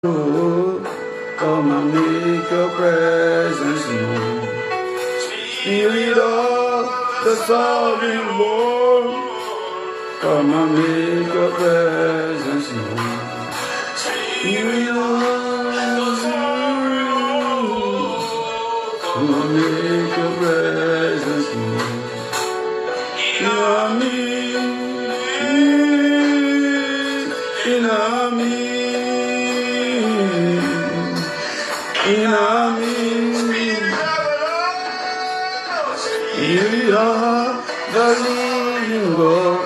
Come and make your presence known. Spirit of the sovereign Lord, come and make your presence known. Spirit of come and make your presence known. You are the living God.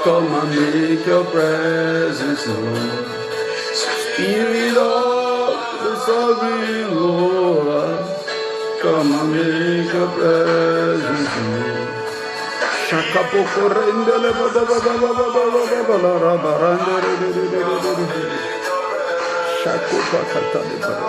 Come and make your presence known. Spirit of the sovereign Lord, come and make your presence known. Shakapoko rendele baba baba baba baba baba rabarandere shakupa katale baba.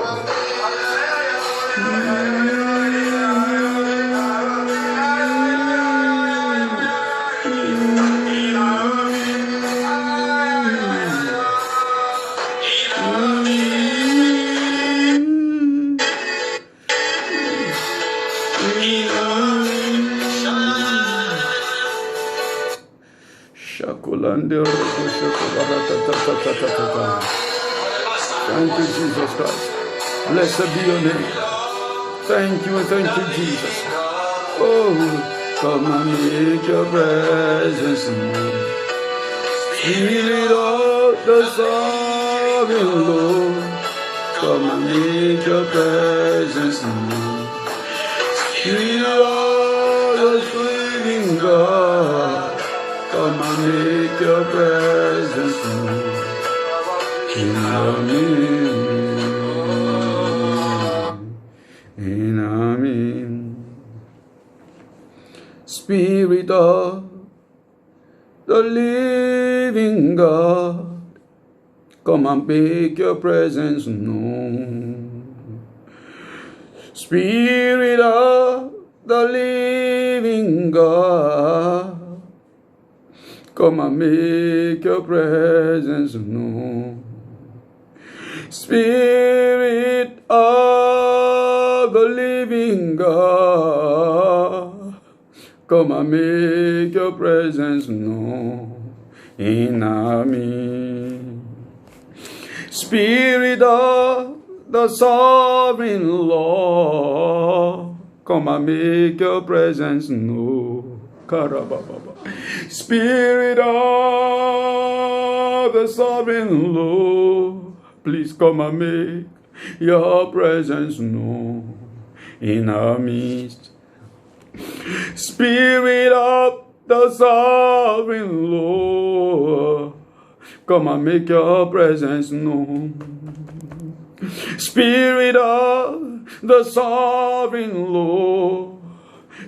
Thank you, Jesus Christ. Blessed be your name. Thank you, Jesus. Oh, come and make your presence known. Spirit of the sovereign Lord, come and make your presence known. Spirit of the living God, come and make your presence known. Amen. Spirit of the living God, come and make your presence known. Spirit of the living God, come and make your presence known. Spirit of the living God, come and make your presence known in our midst. Spirit of the sovereign Lord, come and make your presence known. Spirit of the sovereign Lord, please come and make your presence known in our midst. Spirit of the sovereign Lord, come and make your presence known. Spirit of the sovereign Lord,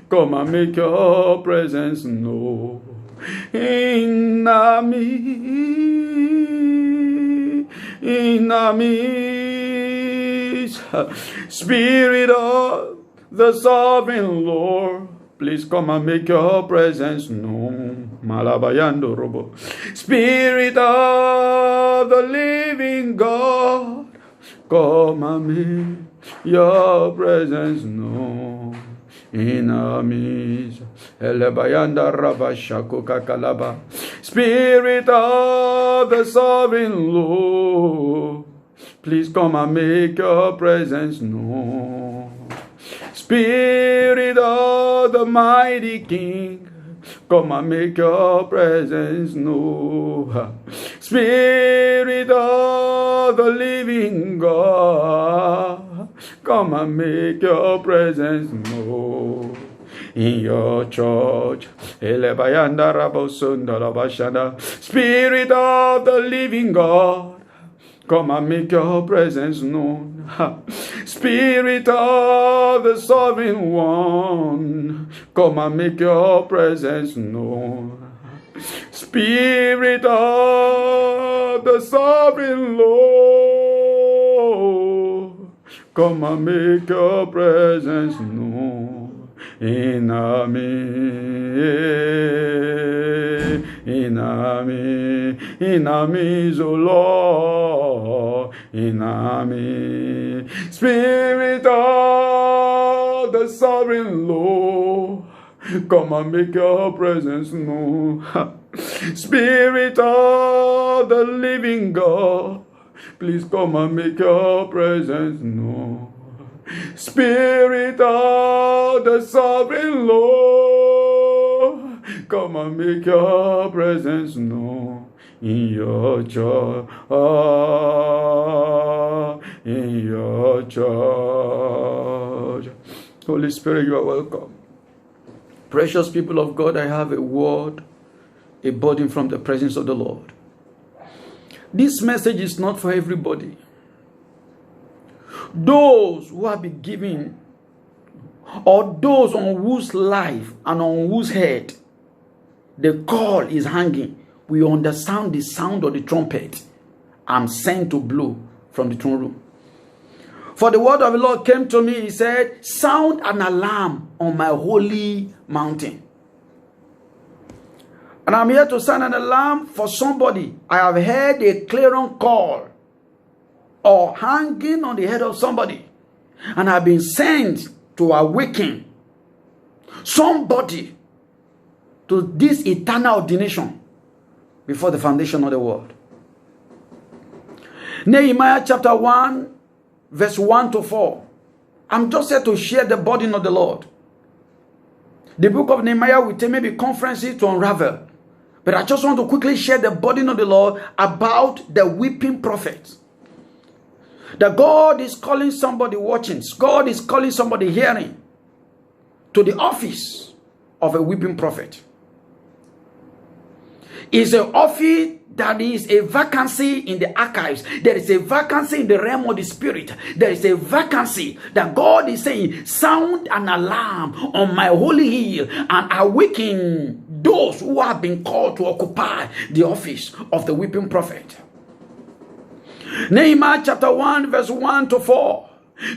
come and make your presence known in our midst. Spirit of the sovereign Lord, please come and make your presence known. Malabayando robo. Spirit of the living God, come and make your presence known in our midst. Elebayanda rabashako kakalaba. Spirit of the sovereign Lord, please come and make your presence known. Spirit of the mighty King, come and make your presence known. Spirit of the living God, come and make your presence known in your church. Spirit of the living God, come and make your presence known. Spirit of the sovereign one, come and make your presence known. Spirit of the sovereign Lord, come and make your presence known in our midst. in armies, O Lord, in armies. Spirit of the sovereign Lord, come and make your presence known. Spirit of the living God, please come and make your presence known. Spirit of the sovereign Lord, come and make your presence known in your church, in your church. Holy Spirit, you are welcome. Precious people of God, I have a word, a burden from the presence of the Lord. This message is not for everybody. Those who have been given, or those on whose life and on whose head the call is hanging, we understand the sound of the trumpet I'm sent to blow from the throne room. For the word of the Lord came to me, he said, sound an alarm on my holy mountain. And I'm here to sound an alarm for somebody. I have heard a clarion call or hanging on the head of somebody, and I've been sent to awaken somebody to this eternal ordination before the foundation of the world. Nehemiah chapter 1 verse 1 to 4. I'm just here to share the burden of the Lord. The book of Nehemiah will take maybe conferences to unravel, but I just want to quickly share the burden of the Lord about the weeping prophet. That God is calling somebody watching, God is calling somebody hearing to the office of a weeping prophet. It's an office that is a vacancy in the archives. There is a vacancy in the realm of the spirit. There is a vacancy that God is saying, sound an alarm on my holy hill and awaken those who have been called to occupy the office of the weeping prophet. Nehemiah chapter 1 verse 1 to 4.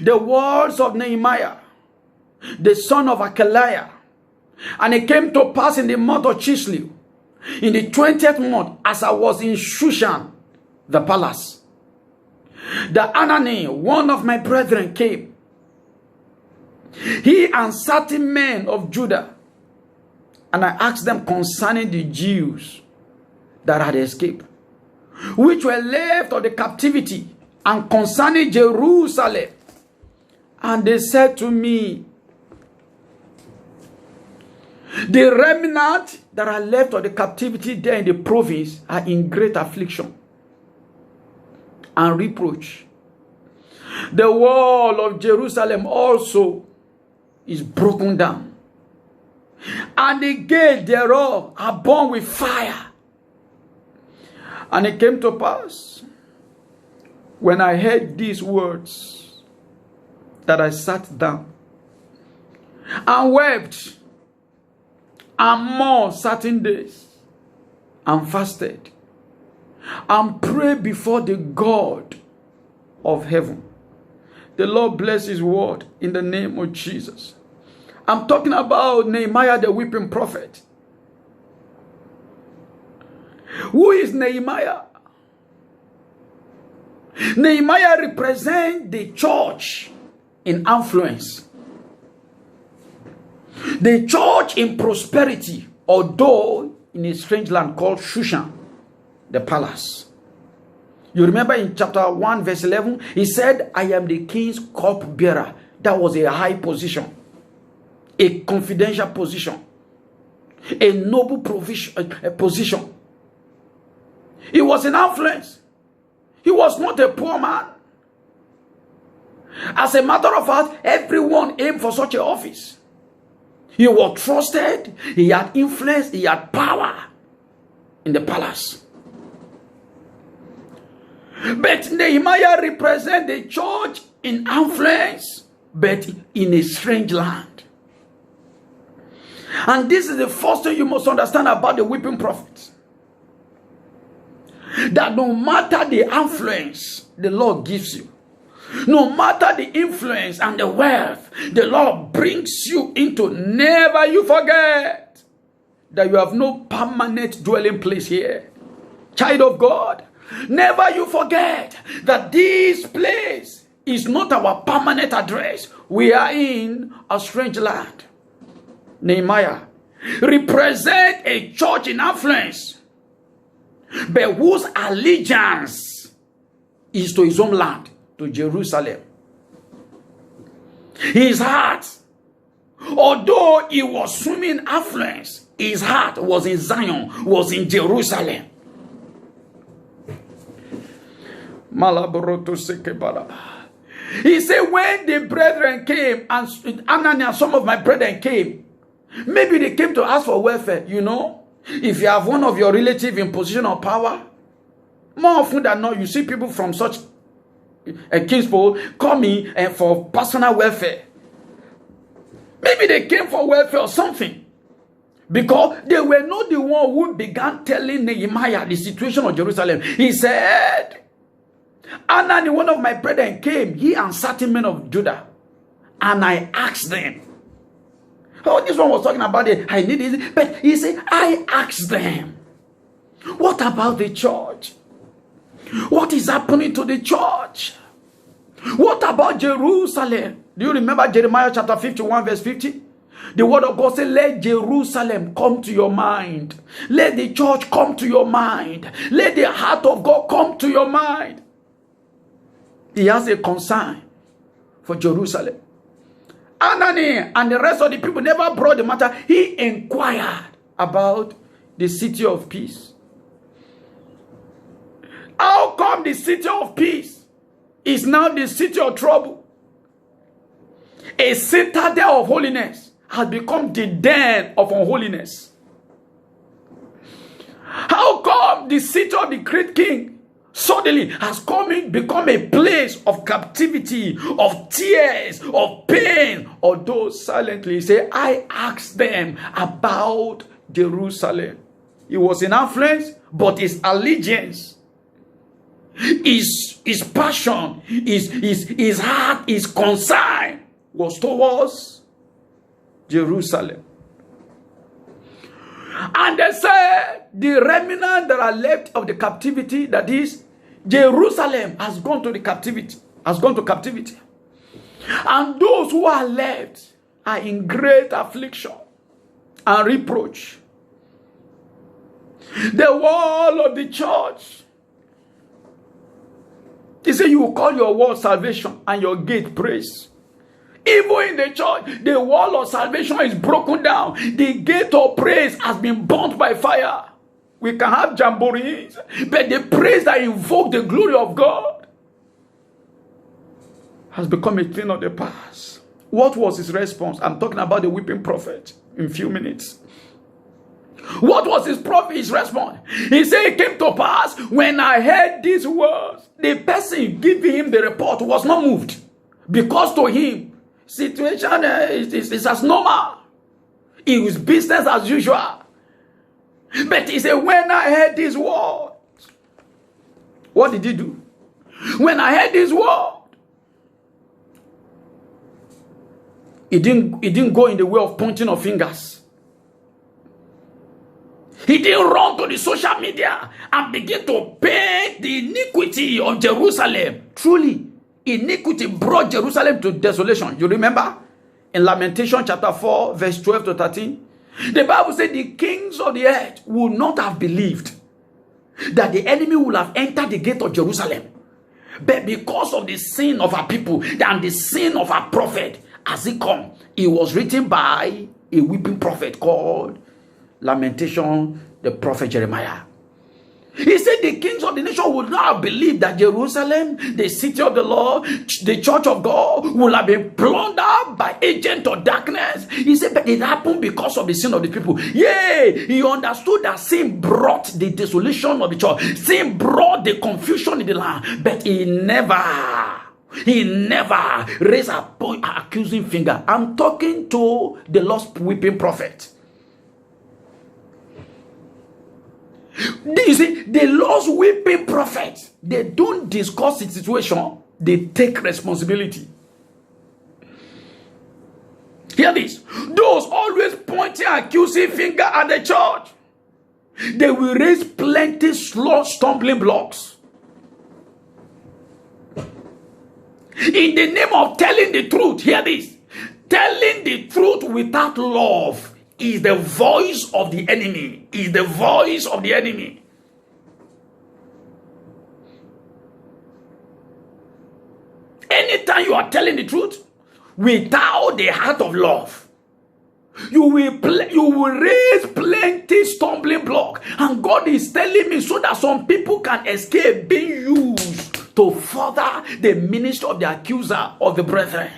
The words of Nehemiah, the son of Hakaliah. And it came to pass in the month of Chislev, in the 20th month, as I was in Shushan, the palace, that Anani, one of my brethren, came. He and certain men of Judah. And I asked them concerning the Jews that had escaped, which were left of the captivity, and concerning Jerusalem. And they said to me, the remnant that are left of the captivity there in the province are in great affliction and reproach. The wall of Jerusalem also is broken down, and the gate thereof are burned with fire. And it came to pass, when I heard these words, that I sat down and wept and mourned certain days, and fasted and prayed before the God of heaven. The Lord bless his word in the name of Jesus. I'm talking about Nehemiah the weeping prophet. Who is Nehemiah? Nehemiah represents the church in affluence, the church in prosperity, although in a strange land called Shushan, the palace. You remember in chapter 1 verse 11, he said, I am the king's cupbearer. That was a high position, a confidential position, a noble position. He was in affluence. He was not a poor man. As a matter of fact, everyone aimed for such an office. He was trusted. He had influence. He had power in the palace. But Nehemiah represents the church in affluence, but in a strange land. And this is the first thing you must understand about the weeping prophets. That no matter the influence the Lord gives you, no matter the influence and the wealth the Lord brings you into, never you forget that you have no permanent dwelling place here. Child of God, never you forget that this place is not our permanent address. We are in a strange land. Nehemiah represent a church in affluence, but whose allegiance is to his homeland, to Jerusalem. His heart, although he was swimming affluence, his heart was in Zion, was in Jerusalem. He said, when the brethren came, and Ananias, some of my brethren came, maybe they came to ask for welfare. You know, if you have one of your relatives in position of power, more often than not, you see people from such a kinsfolk coming and for personal welfare. Maybe they came for welfare or something, because they were not the one who began telling Nehemiah the situation of Jerusalem. He said, Anani, one of my brethren, came, he and certain men of Judah, and I asked them. Oh, this one was talking about it. I need it. But he said, I asked them, what about the church? What is happening to the church? What about Jerusalem? Do you remember Jeremiah chapter 51 verse 50? The word of God said, let Jerusalem come to your mind. Let the church come to your mind. Let the heart of God come to your mind. He has a concern for Jerusalem. Anani and the rest of the people never brought the matter. He inquired about the city of peace. How come the city of peace is now the city of trouble? A citadel of holiness has become the den of unholiness. How come the city of the great king suddenly has become a place of captivity, of tears, of pain? Although silently, he said, I asked them about Jerusalem. He was in affluence, but his allegiance, his passion, his heart, his concern was towards Jerusalem. And they said, the remnant that are left of the captivity, that is, Jerusalem has gone to the captivity, has gone to captivity. And those who are left are in great affliction and reproach. The wall of the church, he said, you will call your wall salvation and your gate praise. Even in the church, the wall of salvation is broken down. The gate of praise has been burnt by fire. We can have jamborees, but the praise that invoke the glory of God has become a thing of the past. What was his response? I'm talking about the weeping prophet in a few minutes. What was his response? He said, it came to pass when I heard these words, the person giving him the report was not moved, because to him, situation is as normal. It was business as usual. But he said, when I heard this word, what did he do? When I heard this word, he didn't go in the way of pointing of fingers. He didn't run to the social media and begin to paint the iniquity of Jerusalem. Truly, iniquity brought Jerusalem to desolation. You remember? In Lamentation chapter 4, verse 12 to 13. The Bible said the kings of the earth would not have believed that the enemy would have entered the gate of Jerusalem. But because of the sin of our people and the sin of our prophet, as he come, it was written by a weeping prophet called Lamentation, the prophet Jeremiah. He said the kings of the nation would not have believed that Jerusalem, the city of the Lord, the church of God, would have been plundered by agents of darkness. He said, but it happened because of the sin of the people. Yea, he understood that sin brought the desolation of the church. Sin brought the confusion in the land. But he never raised an accusing finger. I'm talking to the lost weeping prophet. You see, the lost weeping prophets, they don't discuss the situation, they take responsibility. Hear this. Those always pointing accusing finger at the church, they will raise plenty slow stumbling blocks. In the name of telling the truth, hear this. Telling the truth without love is the voice of the enemy. Is the voice of the enemy. Anytime you are telling the truth without the heart of love, you will raise plenty stumbling block. And God is telling me so that some people can escape being used to further the ministry of the accuser of the brethren.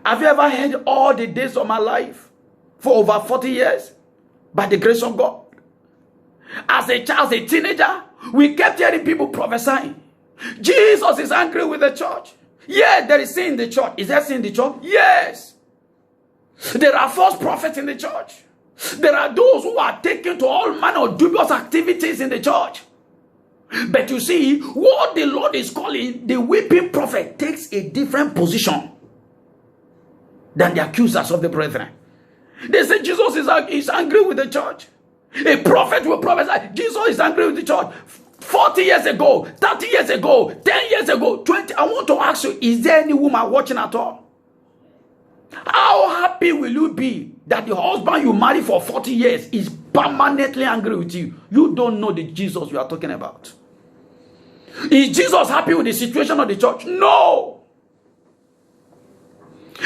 Have you ever heard all the days of my life for over 40 years by the grace of God? As a child, as a teenager, we kept hearing people prophesying. Jesus is angry with the church. Yeah, there is sin in the church. Is there sin in the church? Yes. There are false prophets in the church. There are those who are taken to all manner of dubious activities in the church. But you see, what the Lord is calling the weeping prophet takes a different position than the accusers of the brethren. They say Jesus is angry with the church. A prophet will prophesy, Jesus is angry with the church. 40 years ago, 30 years ago, 10 years ago, 20. I want to ask you, is there any woman watching at all? How happy will you be that the husband you married for 40 years is permanently angry with you? You don't know the Jesus you are talking about. Is Jesus happy with the situation of the church? No.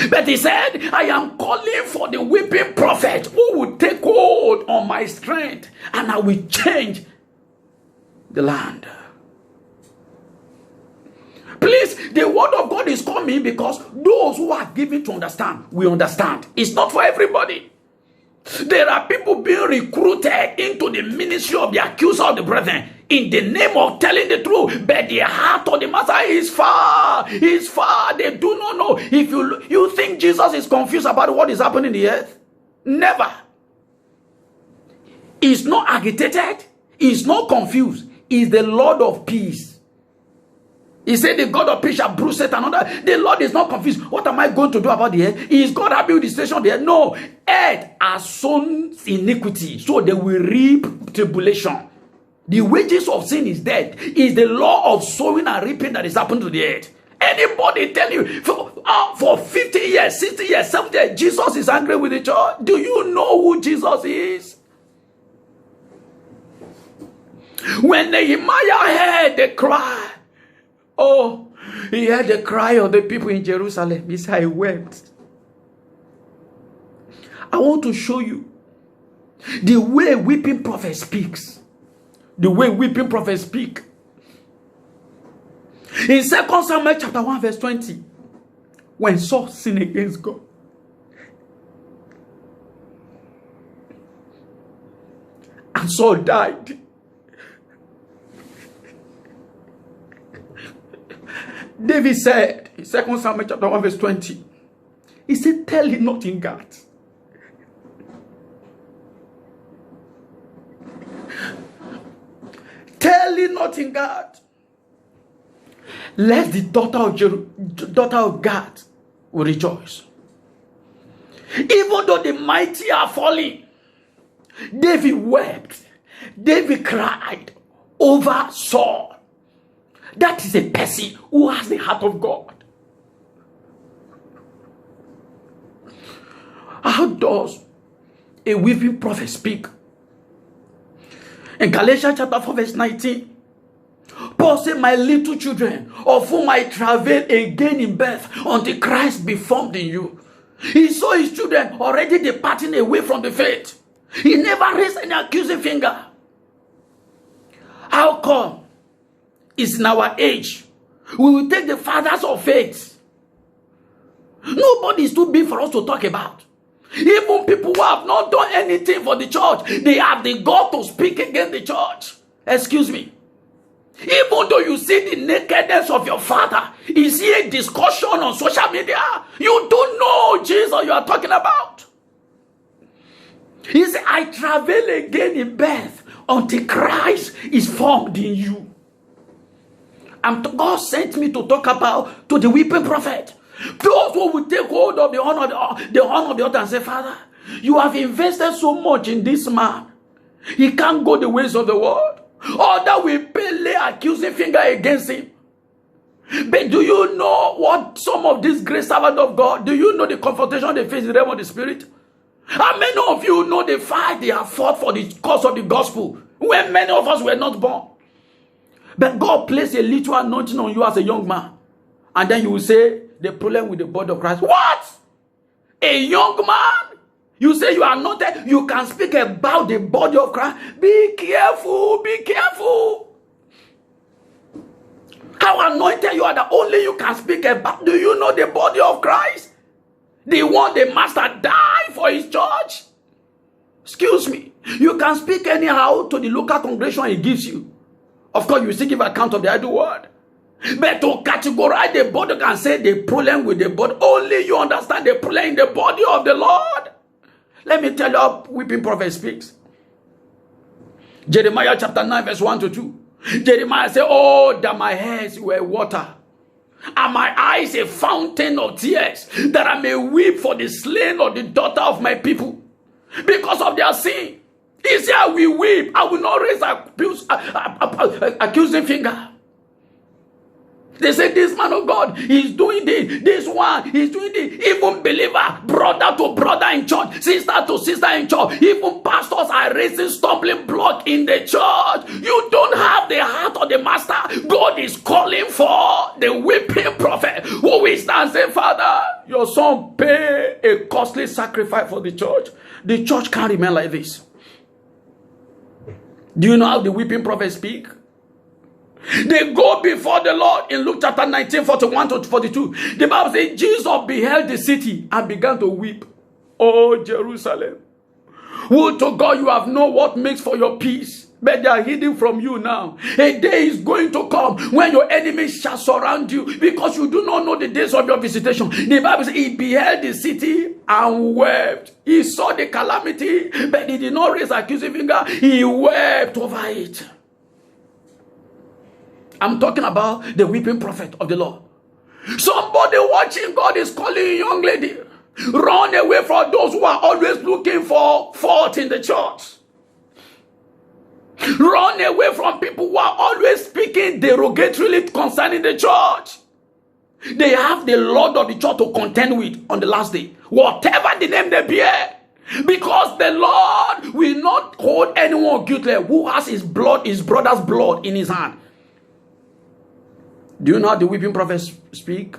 But he said, I am calling for the weeping prophet who will take hold on my strength and I will change the land. Please, the word of God is coming because those who are given to understand, we understand. It's not for everybody. There are people being recruited into the ministry of the accuser of the brethren in the name of telling the truth, but the heart of the master is far. Is far. They do not know. If you think Jesus is confused about what is happening in the earth, never. He's not agitated. He's not confused. He's the Lord of peace. He said the God of peace shall bruise Satan under. The Lord is not confused. What am I going to do about the earth? Is God happy with the situation of the earth? No. Earth has sown iniquity, so they will reap tribulation. The wages of sin is death. Is the law of sowing and reaping that is happening to the earth. Anybody tell you for 50 years, 60 years, 70 years, Jesus is angry with the church? Do you know who Jesus is? When Nehemiah heard the cry, oh, he heard the cry of the people in Jerusalem. He said, I wept. I want to show you the way weeping prophet speaks. The way weeping prophets speak. In 2 Samuel chapter 1 verse 20, when Saul sinned against God, and Saul died, David said in 2 Samuel chapter 1 verse 20, he said, tell it not in Gath. Tell it not in Gath, lest the daughter of God will rejoice. Even though the mighty are falling, David wept. David cried over Saul. That is a person who has the heart of God. How does a weeping prophet speak? In Galatians chapter 4 verse 19, Paul said, my little children, of whom I travail again in birth, until Christ be formed in you. He saw his children already departing away from the faith. He never raised any accusing finger. How come? It's in our age we will take the fathers of faith. Nobody is too big for us to talk about. Even people who have not done anything for the church, they have the God to speak against the church. Excuse me. Even though you see the nakedness of your father, you see a discussion on social media, you don't know Jesus you are talking about. He said, I travel again in birth until Christ is formed in you. And God sent me to talk about to the weeping prophet. Those who will take hold of the honor of the altar and say, Father, you have invested so much in this man. He can't go the ways of the world. Or that we lay accusing finger against him. But do you know what some of these great servants of God, do you know the confrontation they face in the realm of the spirit? How many of you know the fight they have fought for the cause of the gospel when many of us were not born? But God placed a little anointing on you as a young man. And then you will say, the problem with the body of Christ. What? A young man? You say you are not there. You can speak about the body of Christ. Be careful. Be careful. How anointed you are that only you can speak about. Do you know the body of Christ? The one the master died for his church. Excuse me. You can speak anyhow to the local congregation he gives you. Of course, you still give account of the idle word. But to categorize the body and say the problem with the body, only you understand the problem in the body of the Lord. Let me tell you how weeping prophet speaks. Jeremiah chapter 9 verse 1 to 2. Jeremiah said, oh, that my hairs were water, and my eyes a fountain of tears, that I may weep for the slain of the daughter of my people, because of their sin. He said, I will weep. I will not raise accusing finger. They say, this man of God, he's doing this. This one, he's doing this. Even believer, brother to brother in church, sister to sister in church, even pastors are raising stumbling block in the church. You don't have the heart of the master. God is calling for the weeping prophet who will stand and say, Father, your son pay a costly sacrifice for the church. The church can't remain like this. Do you know how the weeping prophets speak? They go before the Lord in Luke chapter 19, 41 to 42. The Bible says, Jesus beheld the city and began to weep. Oh, Jerusalem, would to God you have known what makes for your peace, but they are hidden from you now. A day is going to come when your enemies shall surround you, because you do not know the days of your visitation. The Bible says, he beheld the city and wept. He saw the calamity, but he did not raise accusing finger. He wept over it. I'm talking about the weeping prophet of the Lord. Somebody watching God is calling you, young lady. Run away from those who are always looking for fault in the church. Run away from people who are always speaking derogatorily concerning the church. They have the Lord of the church to contend with on the last day, whatever the name they bear. Because the Lord will not hold anyone guilty who has his blood, his brother's blood in his hand. Do you know how the weeping prophets speak?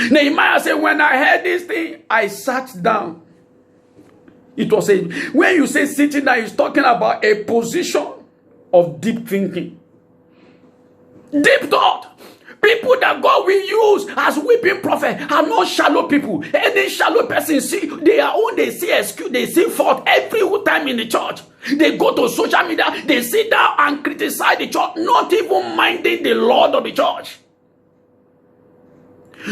Nehemiah said, when I heard this thing, I sat down. It was a, when you say sitting down, he's talking about a position of deep thinking. Deep thought. People that God will use as weeping prophet are not shallow people. Any shallow person see their own, they see excuse, they see fault every time in the church. They go to social media, they sit down and criticize the church, not even minding the Lord of the church.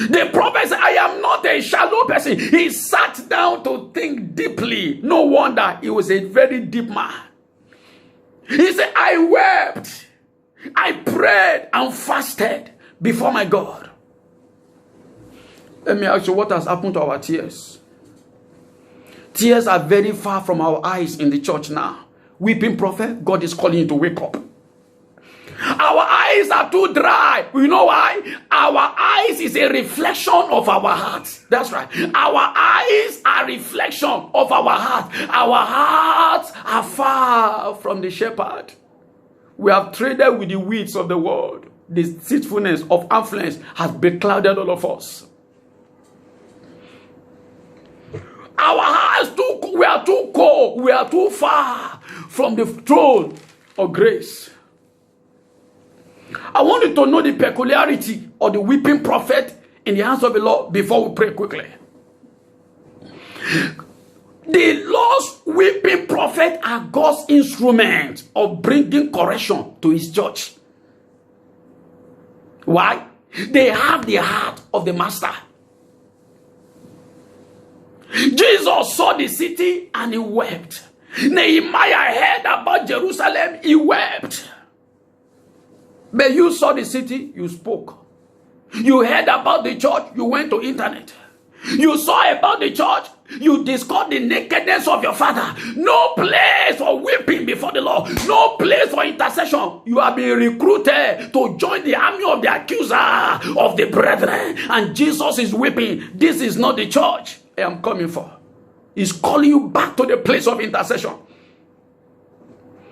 The prophet said, I am not a shallow person. He sat down to think deeply. No wonder he was a very deep man. He said, I wept, I prayed and fasted before my God. Let me ask you, what has happened to our tears? Tears are very far from our eyes in the church now. Weeping prophet, God is calling you to wake up. Our eyes are too dry. You know why? Our eyes is a reflection of our hearts. That's right. Our eyes are a reflection of our hearts. Our hearts are far from the shepherd. We have traded with the weeds of the world. The deceitfulness of affluence has beclouded all of us. Our hearts we are too cold. We are too far from the throne of grace. I want you to know the peculiarity of the weeping prophet in the hands of the Lord before we pray quickly. The Lord's weeping prophet are God's instrument of bringing correction to his church. Why? They have the heart of the master. Jesus saw the city and he wept. Nehemiah heard about Jerusalem, he wept. But you saw the city, you spoke. You heard about the church, you went to internet. You saw about the church, you discovered the nakedness of your father. No place for weeping before the Lord. No place for intercession. You are being recruited to join the army of the accuser of the brethren. And Jesus is weeping. This is not the church I am coming for. He's calling you back to the place of intercession.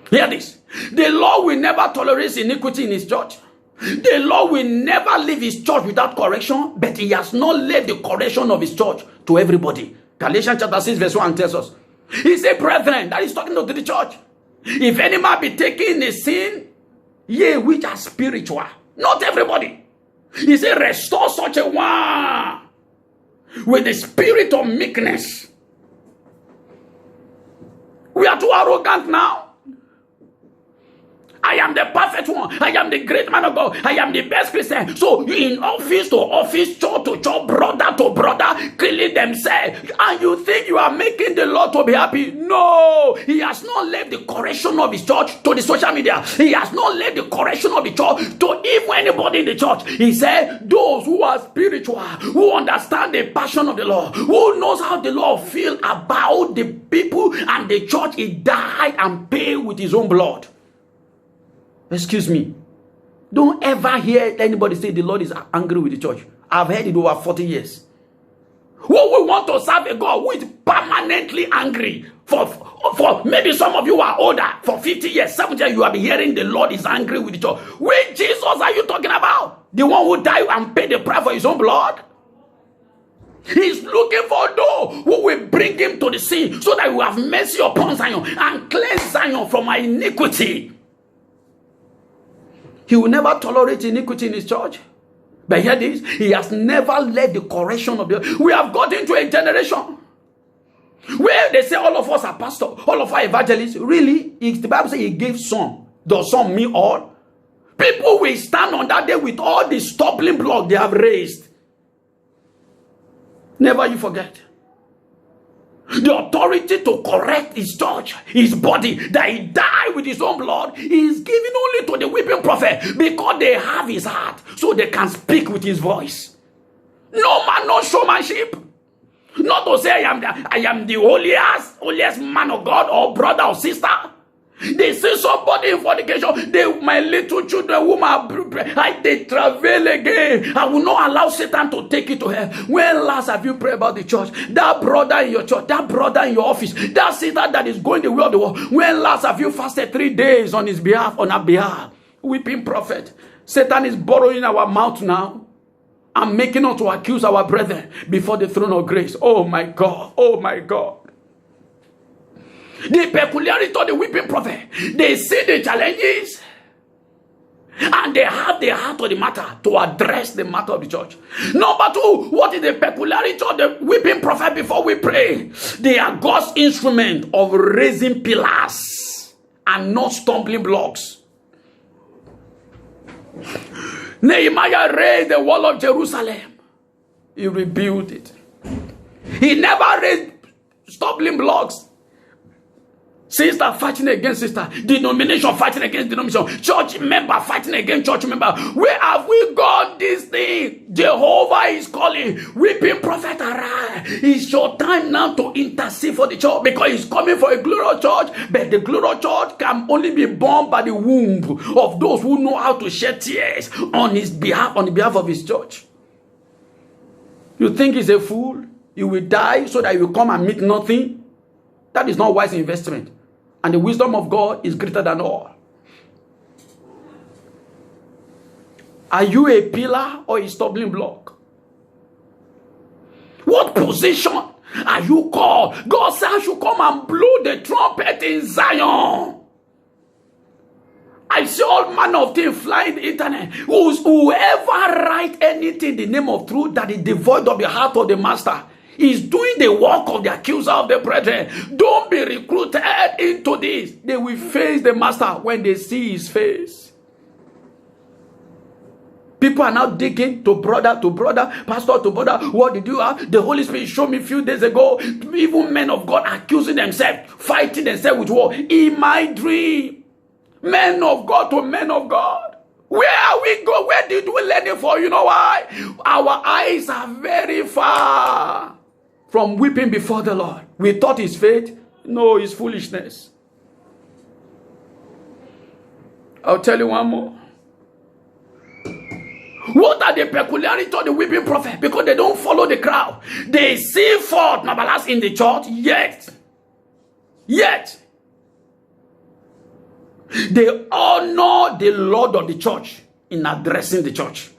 Hear this. The Lord will never tolerate iniquity in his church. The Lord will never leave his church without correction, but he has not led the correction of his church to everybody. Galatians chapter 6 verse 1 tells us. He said, brethren, that is talking to the church. If any man be taken in a sin, ye which are spiritual. Not everybody. He said, restore such a one with the spirit of meekness. We are too arrogant now. I am the perfect one. I am the great man of God. I am the best Christian. So in office to office, church to church, brother to brother, killing themselves. And you think you are making the Lord to be happy? No. He has not left the correction of his church to the social media. He has not left the correction of the church to even anybody in the church. He said, those who are spiritual, who understand the passion of the Lord, who knows how the Lord feels about the people and the church, he died and paid with his own blood. Excuse me. Don't ever hear anybody say the Lord is angry with the church. I've heard it over 40 years. Who we want to serve a God who is permanently angry for maybe some of you are older, for 50 years, 70 years, you have been hearing the Lord is angry with the church. Which Jesus are you talking about? The one who died and paid the price for his own blood? He's looking for those who will bring him to the scene so that we have mercy upon Zion and cleanse Zion from our iniquity. He will never tolerate iniquity in his church. But hear this, he has never led the correction of the... We have got into a generation where they say all of us are pastors, all of our evangelists. Really? The Bible says he gave some. Does some mean all? People will stand on that day with all the stumbling block they have raised. Never you forget. The authority to correct his church, his body, that he died with his own blood, is given only to the weeping prophet because they have his heart, so they can speak with his voice. No man, no showmanship. Not to say I am the holiest man of God or brother or sister. They see somebody in fornication, my little children whom they travail again. I will not allow Satan to take it to hell. When last have you prayed about the church? That brother in your church, that brother in your office, that sister that is going the way of the world. When last have you fasted 3 days on his behalf, on our behalf? Weeping prophet. Satan is borrowing our mouth now and making us to accuse our brethren before the throne of grace. Oh my God. Oh my God. The peculiarity of the weeping prophet, they see the challenges and they have the heart of the matter to address the matter of the church. Number 2, what is the peculiarity of the weeping prophet before we pray? They are God's instrument of raising pillars and not stumbling blocks. Nehemiah raised the wall of Jerusalem. He rebuilt it. He never raised stumbling blocks. Sister fighting against sister, denomination fighting against denomination, church member fighting against church member. Where have we got this thing? Jehovah is calling. Weeping prophet, arise. It's your time now to intercede for the church, because he's coming for a glorious church. But the glorious church can only be born by the womb of those who know how to shed tears on his behalf, on the behalf of his church. You think he's a fool? You will die so that you will come and meet nothing? That is not wise investment. And the wisdom of God is greater than all. Are you a pillar or a stumbling block? What position are you called? God said I should come and blow the trumpet in Zion. I see all manner of things flying the internet. Whoever write anything in the name of truth that is devoid of the heart of the master is doing the work of the accuser of the brethren. Don't be recruited into this. They will face the master when they see his face. People are now digging to brother, pastor to brother. What did you have? The Holy Spirit showed me a few days ago. Even men of God accusing themselves, fighting themselves with war. In my dream, men of God to men of God. Where are we we go? Where did we learn it for? You know why? Our eyes are very far from weeping before the Lord. We thought it's faith. No, it's foolishness. I'll tell you one more. What are the peculiarities of the weeping prophet? Because they don't follow the crowd. They see forth marvelous in the church, yet they honor the Lord of the church in addressing the church.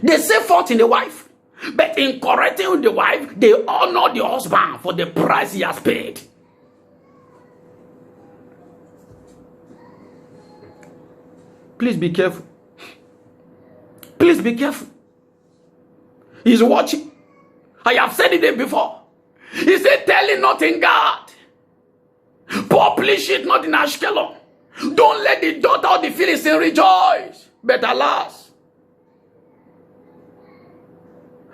They see forth in the wife, but in correcting the wife, they honor the husband for the price he has paid. Please be careful. Please be careful. He's watching. I have said it before. He said, tell it not in God. Publish it not in Ashkelon. Don't let the daughter of the Philistine rejoice. But alas,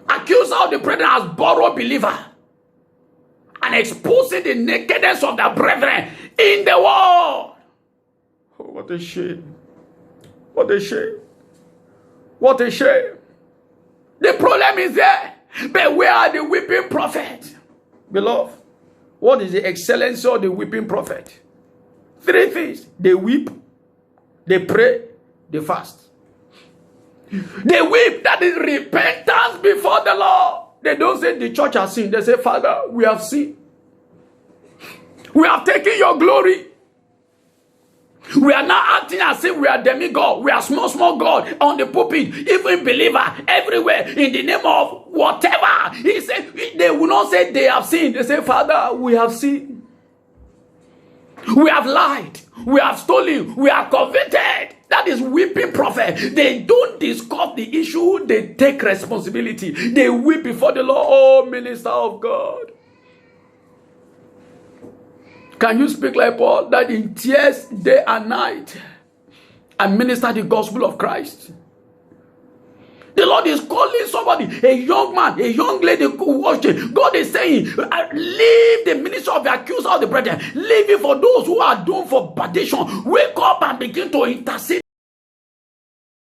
accuser of the brethren has borrowed believer and exposing the nakedness of the brethren in the world. Oh, what a shame. What a shame. What a shame. The problem is there. But where are the weeping prophets? Beloved, what is the excellency of the weeping prophet? 3 things. They weep, they pray, they fast. They weep, that is repentance before the Lord. They don't say the church has sinned. They say, Father, we have sinned. We have taken your glory. We are not acting as if we are demigod. We are small God on the pulpit, even believer everywhere in the name of whatever. He said, they will not say they have sinned. They say, Father, we have sinned. We have lied. We have stolen. We have coveted. That is weeping prophet. They don't discuss the issue. They take responsibility. They weep before the Lord. Oh, minister of God. Can you speak like Paul, that in tears day and night and minister the gospel of Christ? The Lord is calling somebody, a young man, a young lady watching. God is saying, leave the ministry of the accuser of the brethren. Leave it for those who are doomed for perdition. Wake up and begin to intercede